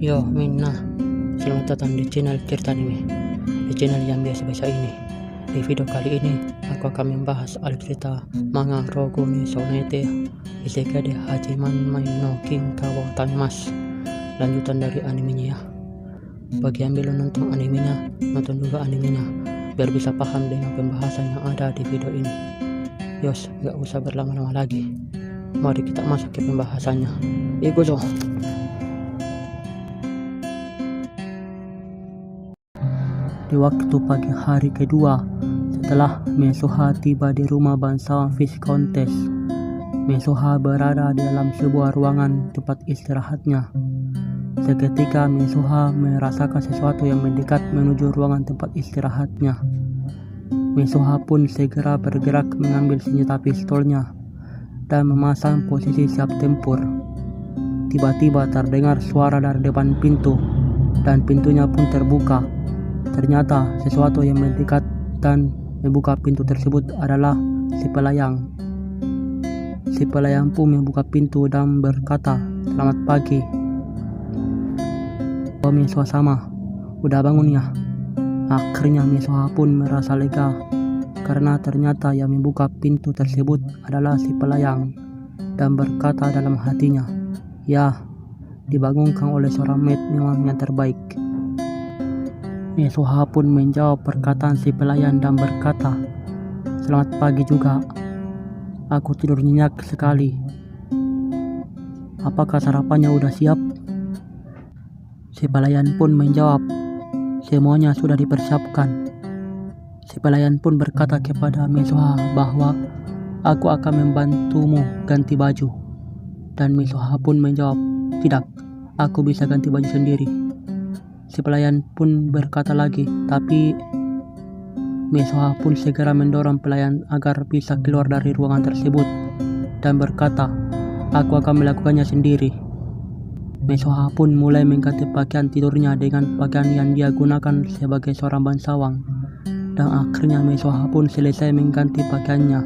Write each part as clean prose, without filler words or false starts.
Yo Minna, selamat datang di channel Cerita Anime, di channel yang biasa-biasa ini. Di video kali ini, aku akan membahas alur cerita manga Rogo ni Sonete Isekai de Hachiman Mai no Kinka wa Tamimasu, lanjutan dari animenya ya. Bagi yang belum nonton animenya, nonton juga animenya biar bisa paham dengan pembahasan yang ada di video ini. Yos, gak usah berlama-lama lagi, mari kita masuk ke pembahasannya. Ikuzo. Di waktu pagi hari kedua setelah Mesoha tiba di rumah bangsawan Viscontes, Mesoha berada di dalam sebuah ruangan tempat istirahatnya. Seketika Mesoha merasakan sesuatu yang mendekat menuju ruangan tempat istirahatnya. Mesoha pun segera bergerak mengambil senjata pistolnya dan memasang posisi siap tempur. Tiba-tiba terdengar suara dari depan pintu dan pintunya pun terbuka. Ternyata sesuatu yang mendekat dan membuka pintu tersebut adalah si pelayang. Si pelayang pun membuka pintu dan berkata, "Selamat pagi." "Oh Mesoha sama, udah bangun ya?" Akhirnya Mesoha pun merasa lega karena ternyata yang membuka pintu tersebut adalah si pelayang dan berkata dalam hatinya, "Ya, dibangunkan oleh seorang maid memang yang terbaik." Mesoha pun menjawab perkataan si pelayan dan berkata, "Selamat pagi juga. Aku tidur nyenyak sekali. Apakah sarapannya udah siap?" Si pelayan pun menjawab, "Semuanya sudah dipersiapkan." Si pelayan pun berkata kepada Mesoha bahwa aku akan membantumu ganti baju. Dan Mesoha pun menjawab, "Tidak, aku bisa ganti baju sendiri." Si pelayan pun berkata lagi, tapi Mesoha pun segera mendorong pelayan agar bisa keluar dari ruangan tersebut dan berkata, "Aku akan melakukannya sendiri." Mesoha pun mulai mengganti pakaian tidurnya dengan pakaian yang dia gunakan sebagai seorang bangsawan, dan akhirnya Mesoha pun selesai mengganti pakaiannya.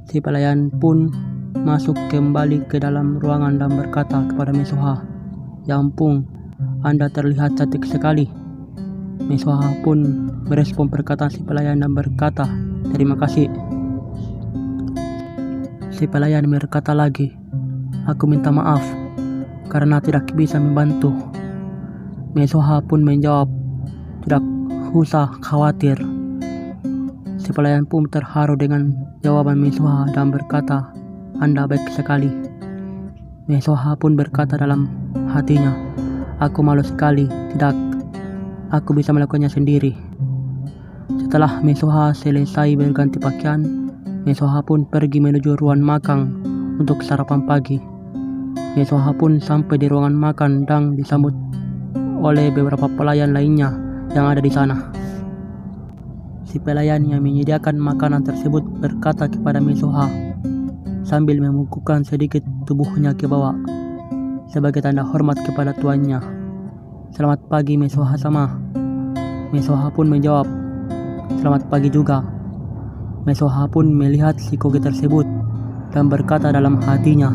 Si pelayan pun masuk kembali ke dalam ruangan dan berkata kepada Mesoha, "Ya ampun, Anda terlihat cantik sekali." Mesoha pun merespon perkataan si pelayan dan berkata, "Terima kasih." Si pelayan berkata lagi, "Aku minta maaf karena tidak bisa membantu." Mesoha pun menjawab, "Tidak usah khawatir." Si pelayan pun terharu dengan jawaban Mesoha dan berkata, "Anda baik sekali." Mesoha pun berkata dalam hatinya, "Aku malu sekali, tidak, aku bisa melakukannya sendiri." Setelah Mesoha selesai berganti pakaian, Mesoha pun pergi menuju ruang makan untuk sarapan pagi. Mesoha pun sampai di ruangan makan dan disambut oleh beberapa pelayan lainnya yang ada di sana. Si pelayan yang menyediakan makanan tersebut berkata kepada Mesoha sambil memukulkan sedikit tubuhnya ke bawah sebagai tanda hormat kepada tuannya, "Selamat pagi Mesoha sama." Mesoha pun menjawab, "Selamat pagi juga." Mesoha pun melihat si koki tersebut dan berkata dalam hatinya,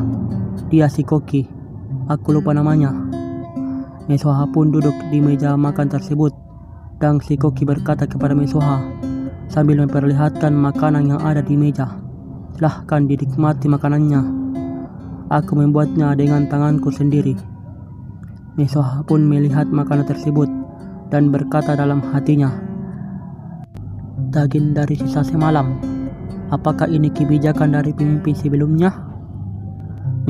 "Dia si koki, aku lupa namanya." Mesoha pun duduk di meja makan tersebut dan si koki berkata kepada Mesoha sambil memperlihatkan makanan yang ada di meja, "Silahkan dinikmati makanannya. Aku membuatnya dengan tanganku sendiri." Mesoha pun melihat makanan tersebut dan berkata dalam hatinya, "Daging dari sisa semalam. Apakah ini kebijakan dari pemimpin sebelumnya?"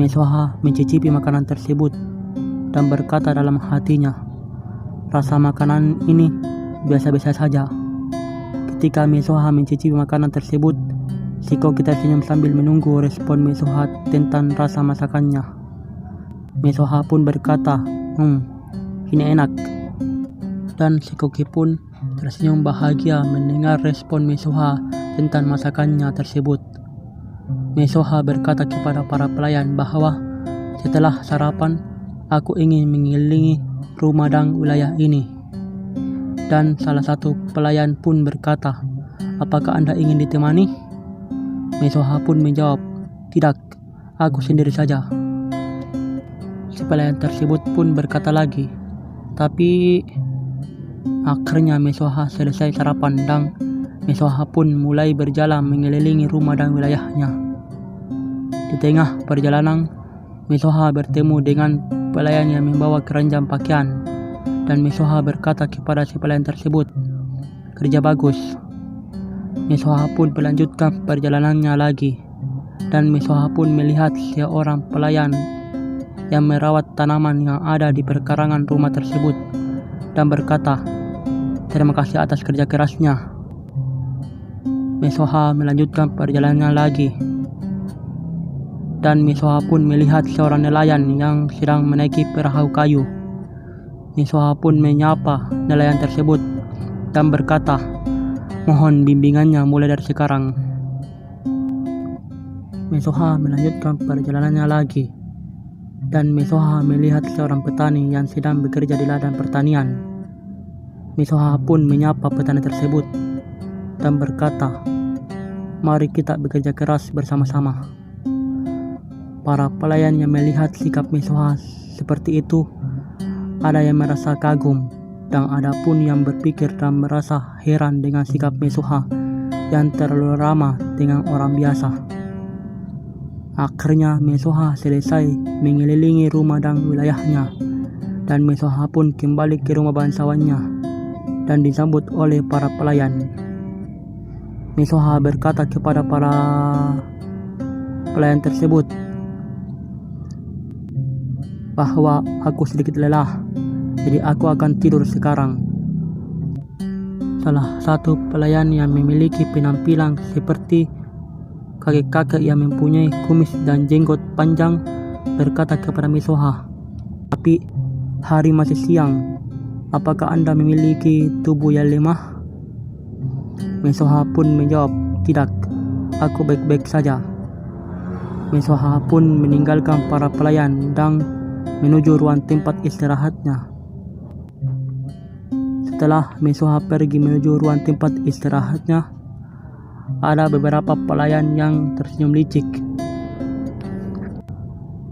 Mesoha mencicipi makanan tersebut dan berkata dalam hatinya, "Rasa makanan ini biasa-biasa saja." Ketika Mesoha mencicipi makanan tersebut, si koki tersenyum sambil menunggu respon Mesoha tentang rasa masakannya. Mesoha pun berkata, "Ini enak." Dan si koki pun tersenyum bahagia mendengar respon Mesoha tentang masakannya tersebut. Mesoha berkata kepada para pelayan bahwa setelah sarapan, aku ingin mengelilingi rumah dan wilayah ini. Dan salah satu pelayan pun berkata, "Apakah Anda ingin ditemani?" Mesoha pun menjawab, "Tidak, aku sendiri saja." Si pelayan tersebut pun berkata lagi, tapi akhirnya Mesoha selesai sarapan dan Mesoha pun mulai berjalan mengelilingi rumah dan wilayahnya. Di tengah perjalanan, Mesoha bertemu dengan pelayan yang membawa keranjang pakaian dan Mesoha berkata kepada si pelayan tersebut, "Kerja bagus." Mesoha pun melanjutkan perjalanannya lagi dan Mesoha pun melihat seorang pelayan yang merawat tanaman yang ada di perkarangan rumah tersebut dan berkata, "Terima kasih atas kerja kerasnya." Mesoha melanjutkan perjalanannya lagi dan Mesoha pun melihat seorang nelayan yang sedang menaiki perahu kayu. Mesoha pun menyapa nelayan tersebut dan berkata, "Mohon bimbingannya mulai dari sekarang." Mesoha melanjutkan perjalanannya lagi dan Mesoha melihat seorang petani yang sedang bekerja di ladang pertanian. Mesoha pun menyapa petani tersebut dan berkata, "Mari kita bekerja keras bersama-sama." Para pelayan yang melihat sikap Mesoha seperti itu, ada yang merasa kagum dan ada pun yang berpikir dan merasa heran dengan sikap Mesoha yang terlalu ramah dengan orang biasa. Akhirnya Mesoha selesai mengelilingi rumah dan wilayahnya dan Mesoha pun kembali ke rumah bangsawannya dan disambut oleh para pelayan. Mesoha berkata kepada para pelayan tersebut bahwa aku sedikit lelah, jadi aku akan tidur sekarang. Salah satu pelayan yang memiliki penampilan seperti kakek-kakek yang mempunyai kumis dan jenggot panjang berkata kepada Mesoha, "Tapi hari masih siang, apakah Anda memiliki tubuh yang lemah?" Mesoha pun menjawab, "Tidak, aku baik-baik saja." Mesoha pun meninggalkan para pelayan dan menuju ruang tempat istirahatnya. Setelah Mesoha pergi menuju ruang tempat istirahatnya, ada beberapa pelayan yang tersenyum licik.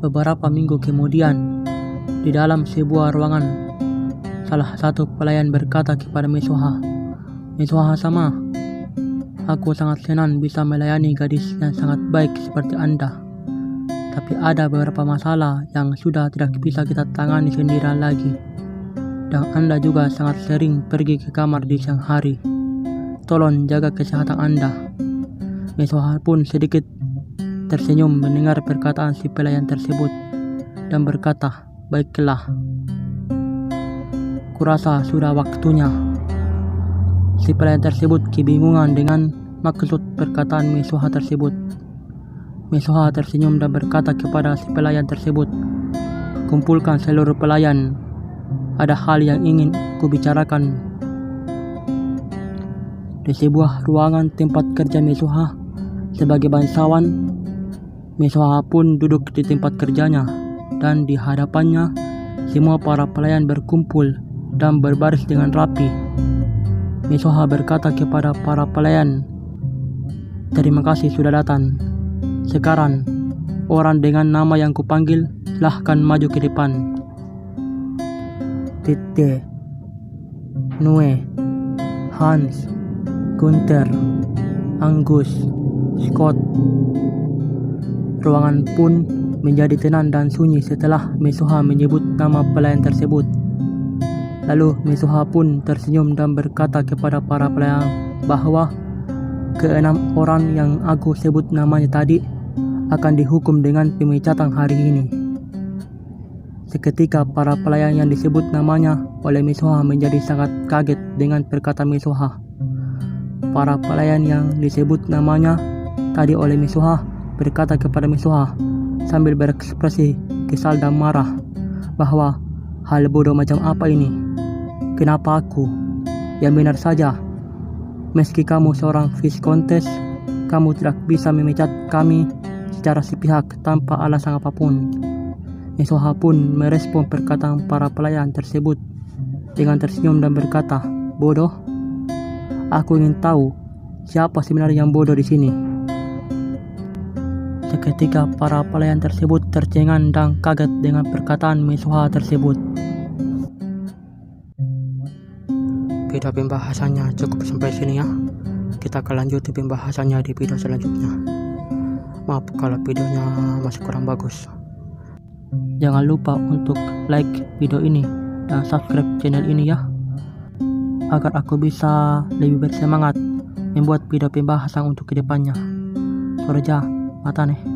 Beberapa minggu kemudian, di dalam sebuah ruangan, salah satu pelayan berkata kepada Mesoha, "Mesoha sama, aku sangat senang bisa melayani gadis yang sangat baik seperti Anda. Tapi ada beberapa masalah yang sudah tidak bisa kita tangani sendirian lagi. Dan Anda juga sangat sering pergi ke kamar di siang hari. Tolong jaga kesehatan Anda." Mesoha pun sedikit tersenyum mendengar perkataan si pelayan tersebut dan berkata, "Baiklah, kurasa sudah waktunya." Si pelayan tersebut kebingungan dengan maksud perkataan Mesoha tersebut. Mesoha tersenyum dan berkata kepada si pelayan tersebut, "Kumpulkan seluruh pelayan, ada hal yang ingin kubicarakan." Di sebuah ruangan tempat kerja Mesoha sebagai bangsawan, Mesoha pun duduk di tempat kerjanya dan di hadapannya semua para pelayan berkumpul dan berbaris dengan rapi. Mesoha berkata kepada para pelayan, "Terima kasih sudah datang. Sekarang, orang dengan nama yang kupanggil silahkan maju ke depan." Tite, Nue, Hans, Gunther, Angus, Scott. Ruangan pun menjadi tenang dan sunyi setelah Mesoha menyebut nama pelayan tersebut. Lalu Mesoha pun tersenyum dan berkata kepada para pelayan bahwa keenam orang yang aku sebut namanya tadi akan dihukum dengan pemecatan hari ini. Seketika para pelayan yang disebut namanya oleh Mesoha menjadi sangat kaget dengan perkataan Mesoha. Para pelayan yang disebut namanya tadi oleh Mesoha berkata kepada Mesoha sambil berekspresi kesal dan marah bahwa hal bodoh macam apa ini? Kenapa aku? Yang benar saja, meski kamu seorang viskontes, kamu tidak bisa memecat kami secara sepihak tanpa alasan apapun. Mesoha pun merespon perkataan para pelayan tersebut dengan tersenyum dan berkata, "Bodoh? Aku ingin tahu siapa sebenarnya yang bodoh di sini." Seketika para pelayan tersebut tercengang dan kaget dengan perkataan Misoha tersebut. Video pembahasannya cukup sampai sini ya. Kita akan lanjut pembahasannya di video selanjutnya. Maaf kalau videonya masih kurang bagus. Jangan lupa untuk like video ini dan subscribe channel ini ya, agar aku bisa lebih bersemangat membuat video pembahasan untuk kedepannya. Sorja, mata nih.